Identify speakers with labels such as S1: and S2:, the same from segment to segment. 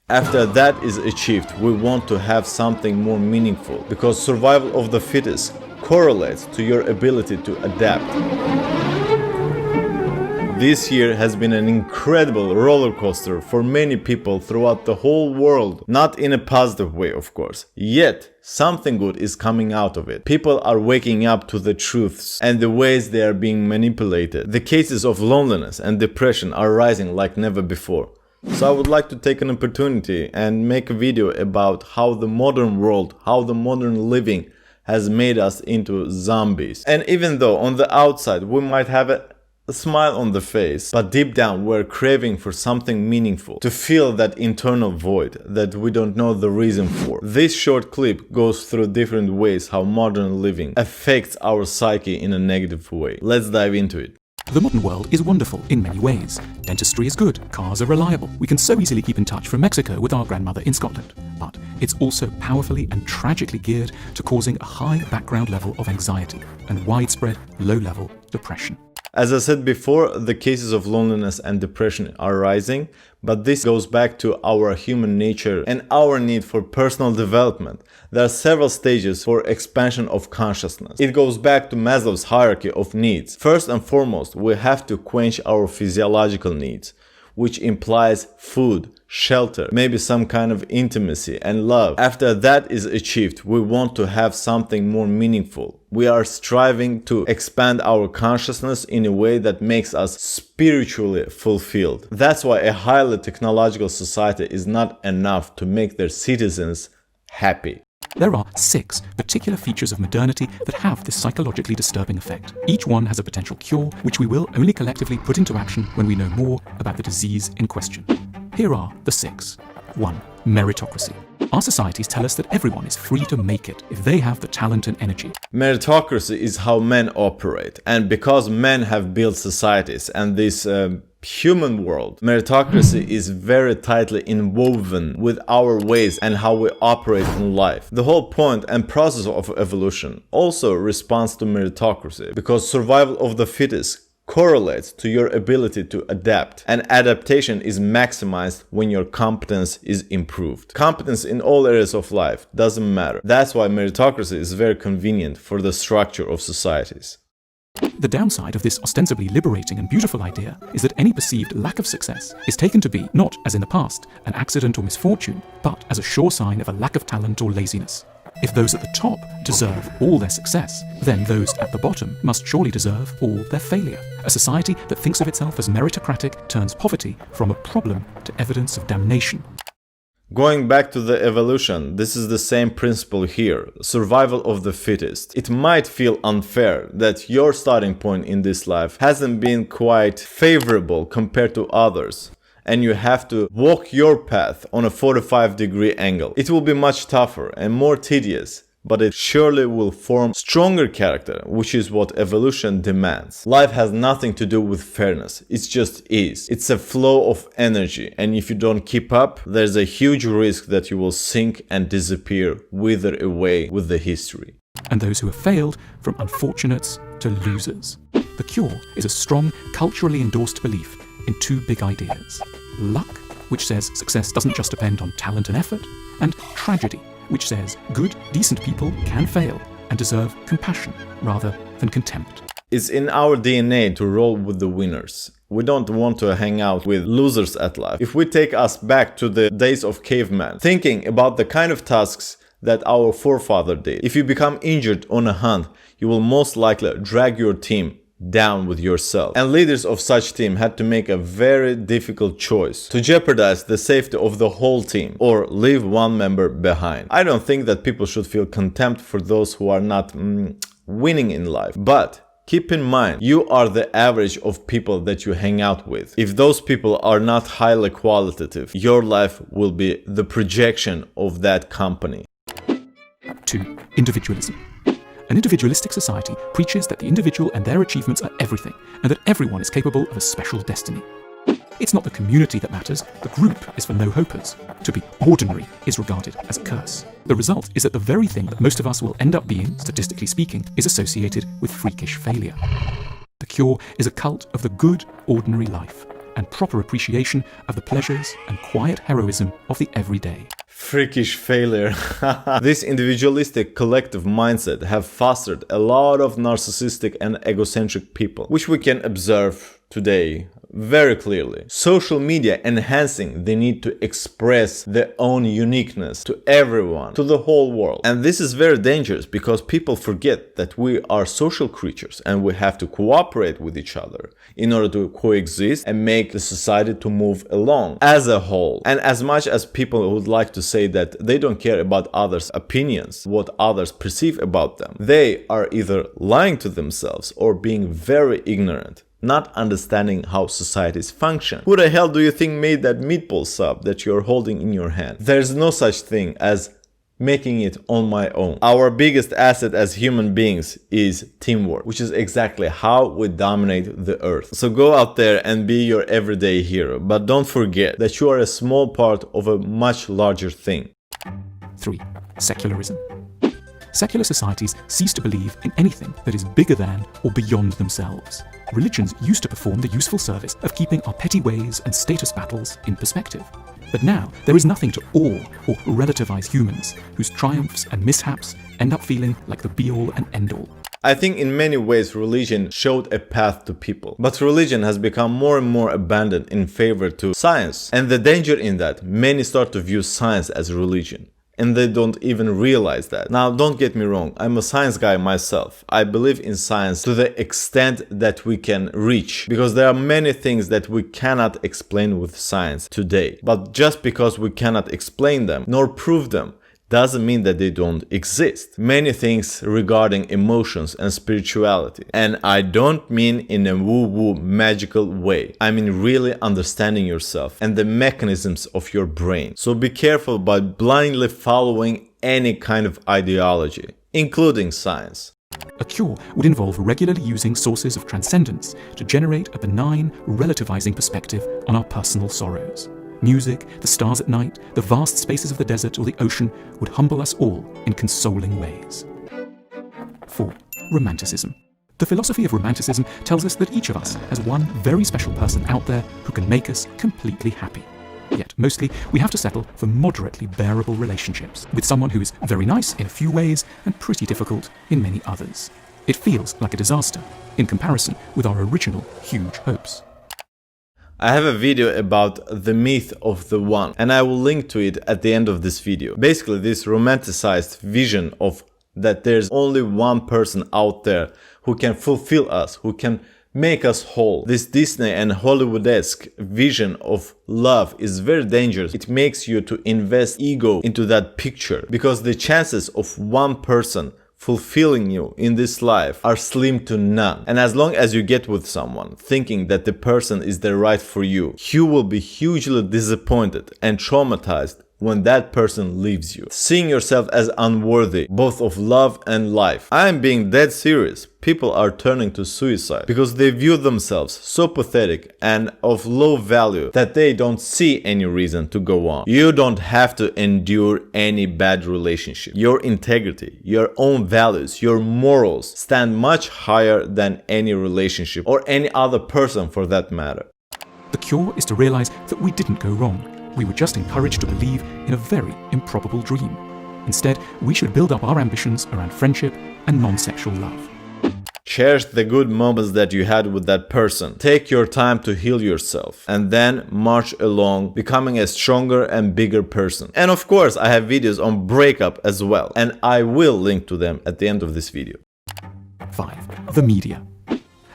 S1: After that is achieved, we want to have something more meaningful, because survival of the fittest correlates to your ability to adapt. This year has been an incredible roller coaster for many people throughout the whole world. Not in a positive way, of course. Yet, something good is coming out of it. People are waking up to the truths and the ways they are being manipulated. The cases of loneliness and depression are rising like never before. So I would like to take an opportunity and make a video about how the modern world, how the modern living has made us into zombies. And even though on the outside we might have a smile on the face, but deep down we're craving for something meaningful, to fill that internal void that we don't know the reason for. This short clip goes through different ways how modern living affects our psyche in a negative way. Let's dive into it.
S2: The modern world is wonderful in many ways. Dentistry is good, cars are reliable. We can so easily keep in touch from Mexico with our grandmother in Scotland. But it's also powerfully and tragically geared to causing a high background level of anxiety and widespread low-level depression.
S1: As I said before, the cases of loneliness and depression are rising, but this goes back to our human nature and our need for personal development. There are several stages for expansion of consciousness. It goes back to Maslow's hierarchy of needs. First and foremost, we have to quench our physiological needs, which implies food, shelter, maybe some kind of intimacy and love. After that is achieved, we want to have something more meaningful. We are striving to expand our consciousness in a way that makes us spiritually fulfilled. That's why a highly technological society is not enough to make their citizens happy.
S2: There are 6 particular features of modernity that have this psychologically disturbing effect. Each one has a potential cure, which we will only collectively put into action when we know more about the disease in question. Here are the 6. 1. Meritocracy. Our societies tell us that everyone is free to make it if they have the talent and energy.
S1: Meritocracy is how men operate, and because men have built societies and this human world, meritocracy is very tightly inwoven with our ways and how we operate in life. The whole point and process of evolution also responds to meritocracy, because survival of the fittest correlates to your ability to adapt, and adaptation is maximized when your competence is improved. Competence in all areas of life doesn't matter. That's why meritocracy is very convenient for the structure of societies.
S2: The downside of this ostensibly liberating and beautiful idea is that any perceived lack of success is taken to be, not as in the past, an accident or misfortune, but as a sure sign of a lack of talent or laziness. If those at the top deserve all their success, then those at the bottom must surely deserve all their failure. A society that thinks of itself as meritocratic turns poverty from a problem to evidence of damnation.
S1: Going back to the evolution, this is the same principle here, survival of the fittest. It might feel unfair that your starting point in this life hasn't been quite favorable compared to others, and you have to walk your path on a 45-degree angle. It will be much tougher and more tedious, but it surely will form stronger character, which is what evolution demands. Life has nothing to do with fairness, it just is. It's a flow of energy, and if you don't keep up, there's a huge risk that you will sink and disappear, wither away with the history.
S2: And those who have failed, from unfortunates to losers. The cure is a strong, culturally endorsed belief in 2 big ideas. Luck, which says success doesn't just depend on talent and effort, and tragedy, which says good, decent people can fail and deserve compassion rather than contempt.
S1: It's in our DNA to roll with the winners. We don't want to hang out with losers at life. If we take us back to the days of caveman, thinking about the kind of tasks that our forefather did. If you become injured on a hunt, you will most likely drag your team down with yourself. And leaders of such team had to make a very difficult choice to jeopardize the safety of the whole team or leave one member behind. I don't think that people should feel contempt for those who are not winning in life, but keep in mind, you are the average of people that you hang out with. If those people are not highly qualitative, your life will be the projection of that company.
S2: 2. Individualism. An individualistic society preaches that the individual and their achievements are everything, and that everyone is capable of a special destiny. It's not the community that matters, the group is for no-hopers. To be ordinary is regarded as a curse. The result is that the very thing that most of us will end up being, statistically speaking, is associated with freakish failure. The cure is a cult of the good, ordinary life. and proper appreciation of the pleasures and quiet heroism of the everyday.
S1: Freakish failure. This individualistic collective mindset have fostered a lot of narcissistic and egocentric people, which we can observe today very clearly. Social media enhancing the need to express their own uniqueness to everyone, to the whole world. And this is very dangerous because people forget that we are social creatures and we have to cooperate with each other in order to coexist and make the society to move along as a whole. And as much as people would like to say that they don't care about others' opinions, what others perceive about them, they are either lying to themselves or being very ignorant, not understanding how societies function. Who the hell do you think made that meatball sub that you're holding in your hand? There's no such thing as making it on my own. Our biggest asset as human beings is teamwork, which is exactly how we dominate the earth. So go out there and be your everyday hero, but don't forget that you are a small part of a much larger thing.
S2: 3. Secularism. Secular societies cease to believe in anything that is bigger than or beyond themselves. Religions used to perform the useful service of keeping our petty ways and status battles in perspective. But now there is nothing to awe or relativize humans whose triumphs and mishaps end up feeling like the be-all and end-all.
S1: I think in many ways religion showed a path to people, but religion has become more and more abandoned in favor to science. And the danger in that, many start to view science as religion. And they don't even realize that. Now, don't get me wrong, I'm a science guy myself. I believe in science to the extent that we can reach, because there are many things that we cannot explain with science today. But just because we cannot explain them nor prove them doesn't mean that they don't exist. Many things regarding emotions and spirituality. And I don't mean in a woo-woo magical way. I mean really understanding yourself and the mechanisms of your brain. So be careful by blindly following any kind of ideology, including science.
S2: A cure would involve regularly using sources of transcendence to generate a benign, relativizing perspective on our personal sorrows. Music, the stars at night, the vast spaces of the desert or the ocean would humble us all in consoling ways. 4. Romanticism. The philosophy of Romanticism tells us that each of us has one very special person out there who can make us completely happy. Yet mostly we have to settle for moderately bearable relationships with someone who is very nice in a few ways and pretty difficult in many others. It feels like a disaster in comparison with our original huge hopes.
S1: I have a video about the myth of the one, and I will link to it at the end of this video. Basically, this romanticized vision of that there's only one person out there who can fulfill us, who can make us whole. This Disney and Hollywood-esque vision of love is very dangerous. It makes you to invest ego into that picture, because the chances of one person fulfilling you in this life are slim to none. And as long as you get with someone thinking that the person is the right for you, you will be hugely disappointed and traumatized when that person leaves you, seeing yourself as unworthy both of love and life. I am being dead serious. People are turning to suicide because they view themselves so pathetic and of low value that they don't see any reason to go on. You don't have to endure any bad relationship. Your integrity, your own values, your morals stand much higher than any relationship or any other person for that matter.
S2: The cure is to realize that we didn't go wrong. We were just encouraged to believe in a very improbable dream. Instead, we should build up our ambitions around friendship and non-sexual love.
S1: Cherish the good moments that you had with that person. Take your time to heal yourself and then march along, becoming a stronger and bigger person. And of course, I have videos on breakup as well, and I will link to them at the end of this video.
S2: 5. The media.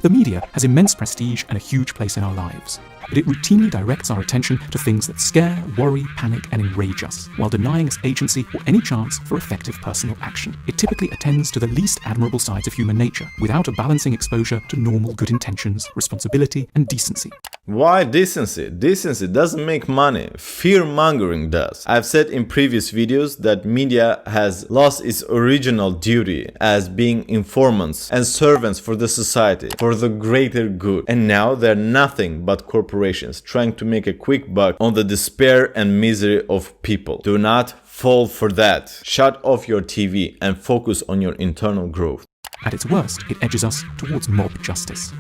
S2: The media has immense prestige and a huge place in our lives, but it routinely directs our attention to things that scare, worry, panic, and enrage us, while denying us agency or any chance for effective personal action. It typically attends to the least admirable sides of human nature, without a balancing exposure to normal good intentions, responsibility, and decency.
S1: Why decency? Decency doesn't make money. Fear-mongering does. I've said in previous videos that media has lost its original duty as being informants and servants for the society, for the greater good. And now they're nothing but corporations trying to make a quick buck on the despair and misery of people. Do not fall for that. Shut off your TV and focus on your internal growth.
S2: At its worst, it edges us towards mob justice.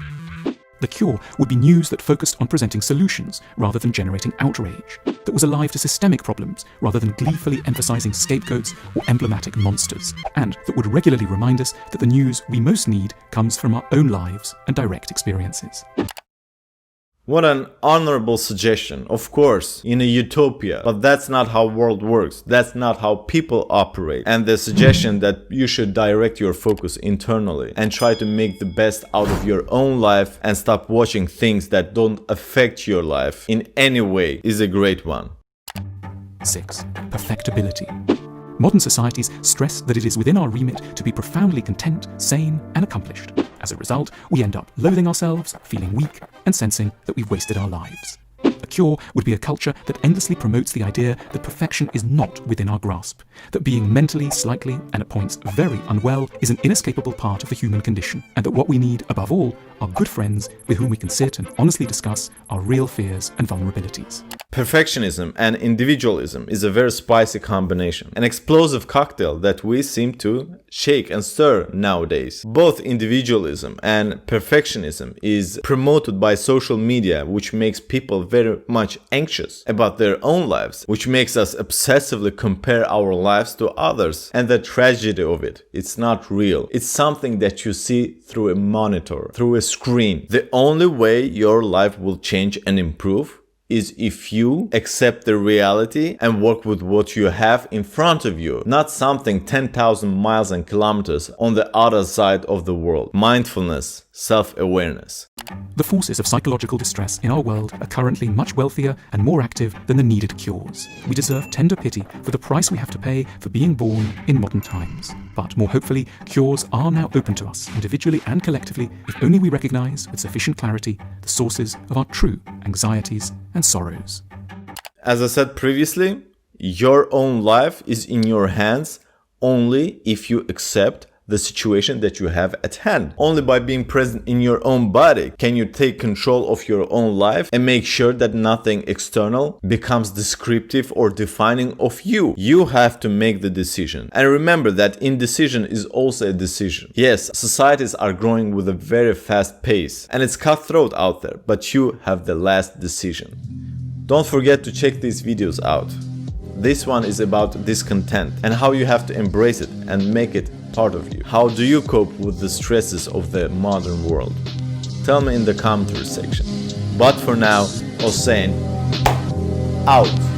S2: The cure would be news that focused on presenting solutions rather than generating outrage, that was alive to systemic problems rather than gleefully emphasizing scapegoats or emblematic monsters, and that would regularly remind us that the news we most need comes from our own lives and direct experiences.
S1: What an honorable suggestion, of course, in a utopia, but that's not how the world works, that's not how people operate. And the suggestion that you should direct your focus internally and try to make the best out of your own life and stop watching things that don't affect your life in any way is a great one.
S2: 6. Perfectibility. Modern societies stress that it is within our remit to be profoundly content, sane, and accomplished. As a result, we end up loathing ourselves, feeling weak, and sensing that we've wasted our lives. A cure would be a culture that endlessly promotes the idea that perfection is not within our grasp, that being mentally slightly, and at points very unwell, is an inescapable part of the human condition, and that what we need, above all, are good friends with whom we can sit and honestly discuss our real fears and vulnerabilities.
S1: Perfectionism and individualism is a very spicy combination, an explosive cocktail that we seem to shake and stir nowadays. Both individualism and perfectionism is promoted by social media, which makes people very much anxious about their own lives, which makes us obsessively compare our lives to others. And the tragedy of it, it's not real. It's something that you see through a monitor, through a screen. The only way your life will change and improve is if you accept the reality and work with what you have in front of you, not something 10,000 miles and kilometers on the other side of the world. Mindfulness, self-awareness.
S2: The forces of psychological distress in our world are currently much wealthier and more active than the needed cures. We deserve tender pity for the price we have to pay for being born in modern times. But more hopefully, cures are now open to us, individually and collectively, if only we recognize with sufficient clarity the sources of our true anxieties and sorrows.
S1: As I said previously, your own life is in your hands only if you accept the situation that you have at hand. Only by being present in your own body can you take control of your own life and make sure that nothing external becomes descriptive or defining of you. You have to make the decision. And remember that indecision is also a decision. Yes, societies are growing with a very fast pace and it's cutthroat out there, but you have the last decision. Don't forget to check these videos out. This one is about discontent and how you have to embrace it and make it part of you. How do you cope with the stresses of the modern world? Tell me in the commentary section. But for now, sane out.